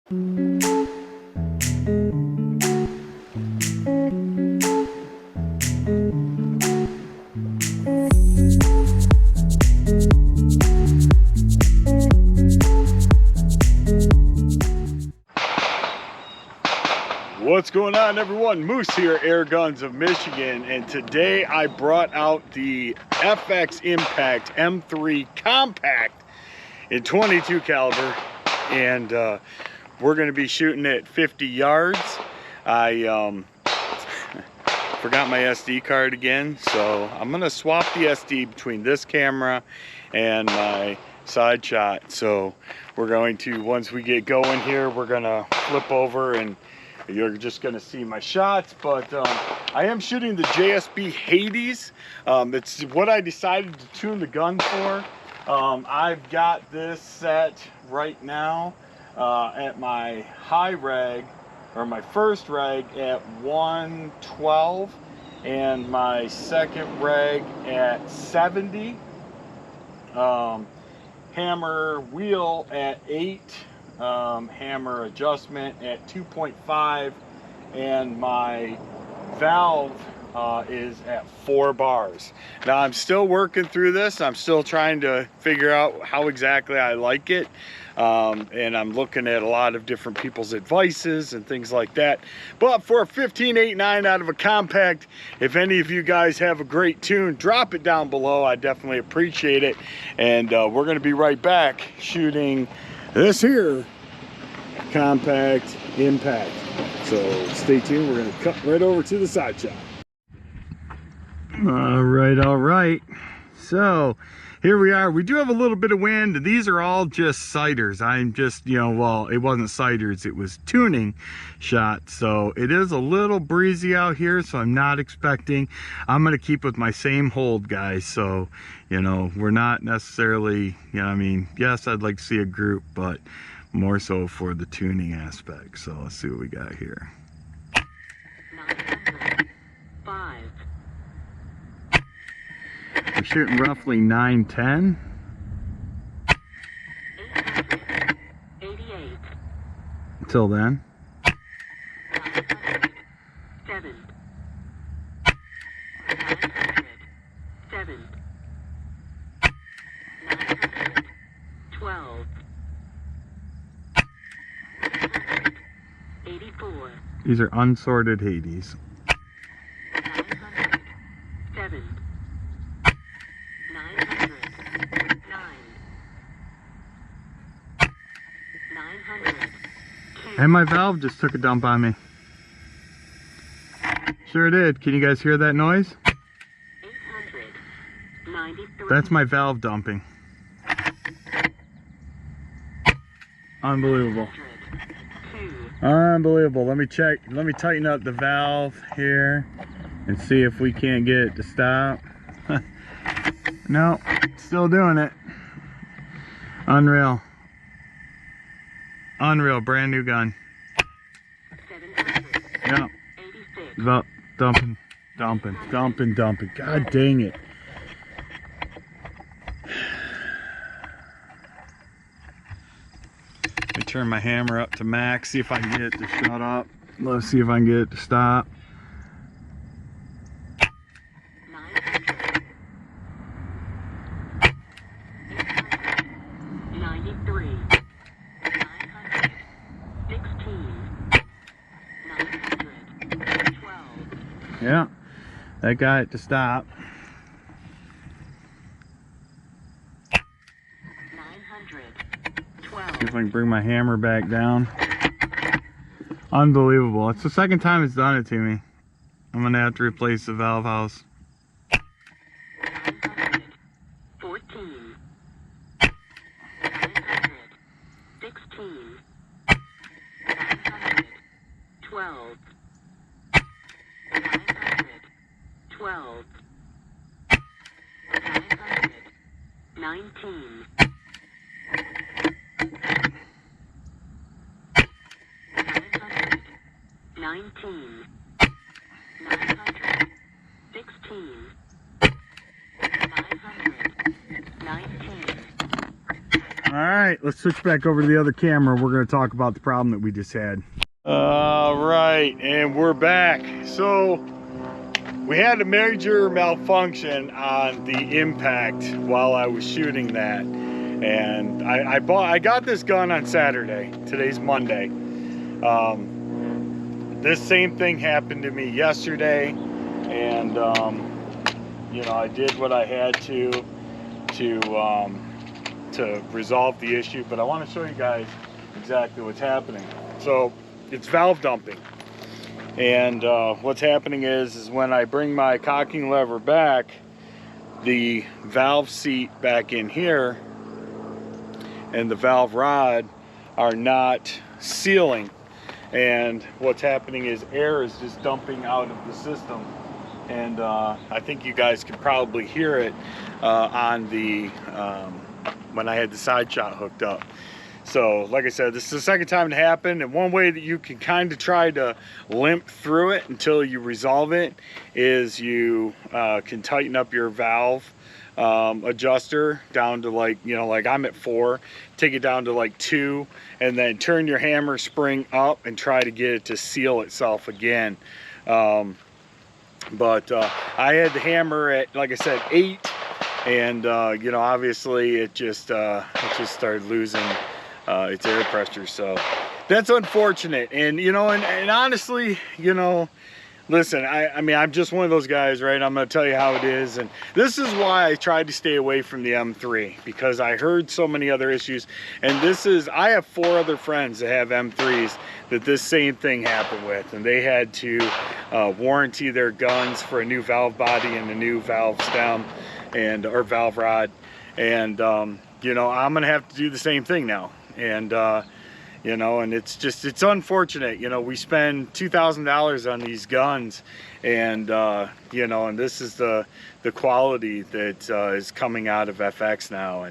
What's going on, everyone? Moose here, Air Guns of Michigan, and today I brought out the FX Impact M3 Compact in 22 caliber, and we're going to be shooting at 50 yards. I forgot my SD card again, so I'm going to swap the SD between this camera and my side shot. So we're going to, once we get going here, we're going to flip over and you're just going to see my shots. But I am shooting the JSB Hades. It's what I decided to tune the gun for. I've got this set right now at my high reg, or my first reg, at 112, and my second reg at 70. Hammer wheel at 8. Hammer adjustment at 2.5, and my valve is at 4 bars. Now I'm still working through this. I'm still trying to figure out how exactly I like it, and I'm looking at a lot of different people's advices and things like that. But for a 15.89 out of a compact, if any of you guys have a great tune, drop it down below. I definitely appreciate it. And we're going to be right back shooting this here compact impact. So stay tuned. We're going to cut right over to the side shot. All right. So here we are. We do have a little bit of wind. These are all just sighters. I'm just, well, it wasn't sighters, it was tuning shots. So it is a little breezy out here, so I'm not expecting. I'm going to keep with my same hold, guys. So, we're not necessarily, I mean, yes, I'd like to see a group, but more so for the tuning aspect. So let's see what we got here. 905. We're shooting roughly 910. 888. Until then. 907. 907. 912. 984. These are unsorted Hades. 907. 900. 900. And my valve just took a dump on me. Sure did. Can you guys hear that noise? 893. That's my valve dumping. Unbelievable. 2. Unbelievable. Let me check. Let me tighten up the valve here and see if we can't get it to stop. No, still doing it. Unreal. Unreal. Brand new gun. 700. Yeah. 86. Dumping. God dang it. Let me turn my hammer up to max, see if I can get it to shut up. Let's see if I can get it to stop. 900. 893. 900. 16. 912. Yeah, that got it to stop. 912. See if I can bring my hammer back down. Unbelievable. It's the second time it's done it to me. I'm gonna have to replace the valve house. 900. 14. 900. 16. 900. 12. 900. 12. 900. 19. 900. 19. 900. 16. 900. 19. right, let's switch back over to the other camera. We're going to talk about the problem that we just had. All right, and we're back. So we had a major malfunction on the impact while I was shooting that, and I got this gun on Saturday. Today's Monday. This same thing happened to me yesterday, and you know, I did what I had to resolve the issue, but I want to show you guys exactly what's happening. So it's valve dumping, and what's happening is when I bring my cocking lever back, the valve seat back in here and the valve rod are not sealing, and what's happening is air is just dumping out of the system, and I think you guys can probably hear it on the when I had the side shot hooked up. So like I said, this is the second time it happened, and one way that you can kind of try to limp through it until you resolve it is you can tighten up your valve adjuster down to, like, you know, like I'm at 4, take it down to like 2, and then turn your hammer spring up and try to get it to seal itself again. But I had the hammer at, like I said, 8, and you know, obviously it just started losing its air pressure. So that's unfortunate. And you know, and honestly, you know, listen, I mean, I'm just one of those guys, right? I'm going to tell you how it is. And this is why I tried to stay away from the M3, because I heard so many other issues. And I have 4 other friends that have M3s that this same thing happened with. And they had to warranty their guns for a new valve body and a new valve stem or valve rod. And, you know, I'm going to have to do the same thing now. And, you know, and it's unfortunate. You know, we spend $2,000 on these guns, and you know, and this is the quality that is coming out of FX now.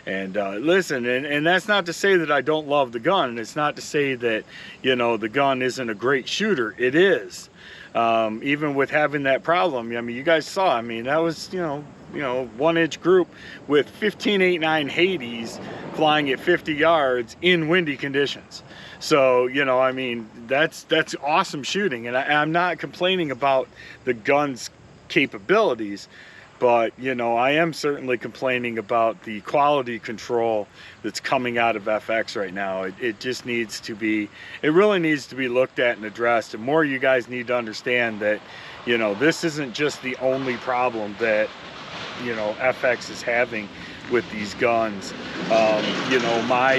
And listen, and that's not to say that I don't love the gun, and it's not to say that, you know, the gun isn't a great shooter. It is. Even with having that problem, I mean, you guys saw, I mean, that was, you know, 1-inch group with 15.89 Hades flying at 50 yards in windy conditions. So, you know, I mean, that's awesome shooting, and I'm not complaining about the gun's capabilities, but, you know, I am certainly complaining about the quality control that's coming out of FX right now. It just needs to be, it really needs to be looked at and addressed. And more, you guys need to understand that, you know, this isn't just the only problem that, you know, FX is having with these guns. You know, my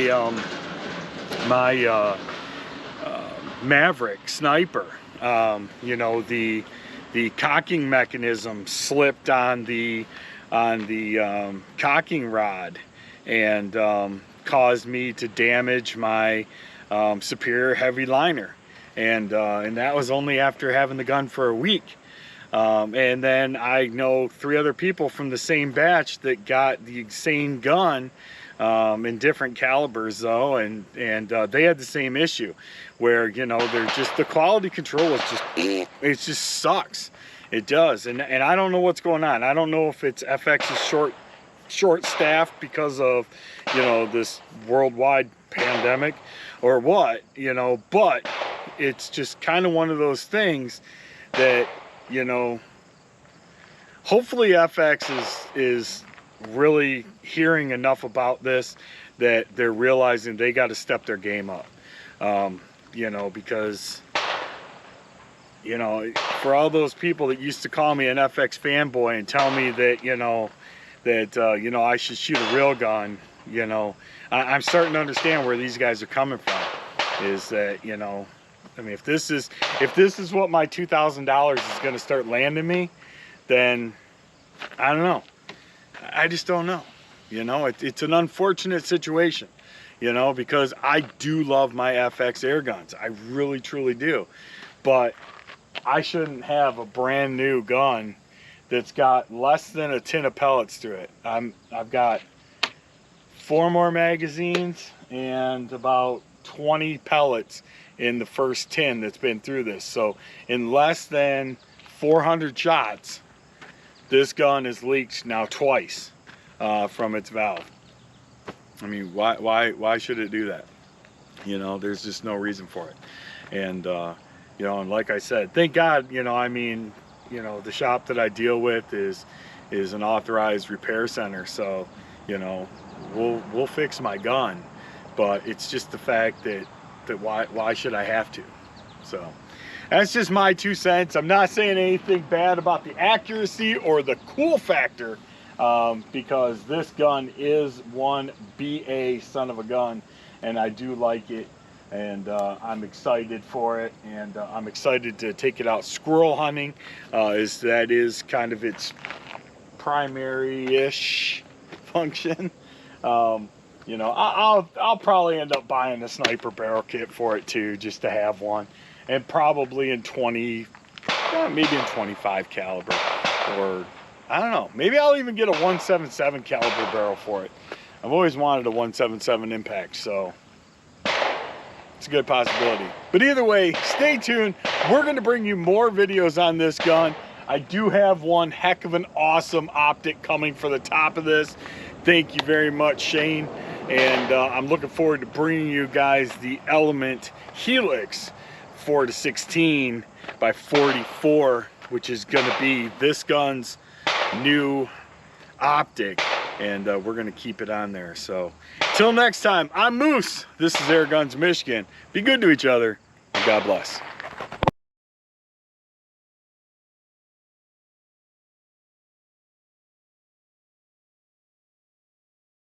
Maverick Sniper, you know, the cocking mechanism slipped on the cocking rod, and caused me to damage my Superior heavy liner, and that was only after having the gun for a week. And then I know 3 other people from the same batch that got the same gun in different calibers though, and they had the same issue where, you know, they're just, the quality control is just, it just sucks. It does. And I don't know what's going on. I don't know if it's FX's short staffed because of, you know, this worldwide pandemic or what, you know, but it's just kind of one of those things that, you know, hopefully FX is really hearing enough about this that they're realizing they got to step their game up. You know, because, you know, for all those people that used to call me an FX fanboy and tell me that, you know, you know, I should shoot a real gun, you know, I'm starting to understand where these guys are coming from. Is that, you know, I mean, if this is what my $2,000 is going to start landing me, then I don't know. I just don't know. You know, it's an unfortunate situation, you know, because I do love my FX air guns. I really, truly do. But I shouldn't have a brand new gun that's got less than a tin of pellets through it. I've got 4 more magazines and about 20 pellets in the first tin that's been through this. So in less than 400 shots, this gun has leaked now twice from its valve. I mean, why should it do that? You know, there's just no reason for it. And you know, and like I said, thank God, you know, I mean, you know, the shop that I deal with is an authorized repair center, so you know, we'll fix my gun. But it's just the fact that why should I have to? So that's just my 2 cents. I'm not saying anything bad about the accuracy or the cool factor, because this gun is one BA son of a gun, and I do like it, and I'm excited for it, and I'm excited to take it out squirrel hunting. That is kind of its primary-ish function. You know, I'll probably end up buying a sniper barrel kit for it too, just to have one, and probably in 20, maybe in 25 caliber, or I don't know, maybe I'll even get a 177 caliber barrel for it. I've always wanted a 177 impact, so it's a good possibility. But either way, stay tuned. We're going to bring you more videos on this gun. I do have one heck of an awesome optic coming for the top of this. Thank you very much, Shane. And I'm looking forward to bringing you guys the Element Helix 4-16 by 44, which is going to be this gun's new optic, and we're going to keep it on there. So till next time, I'm Moose. This is Air Guns Michigan. Be good to each other, and God bless.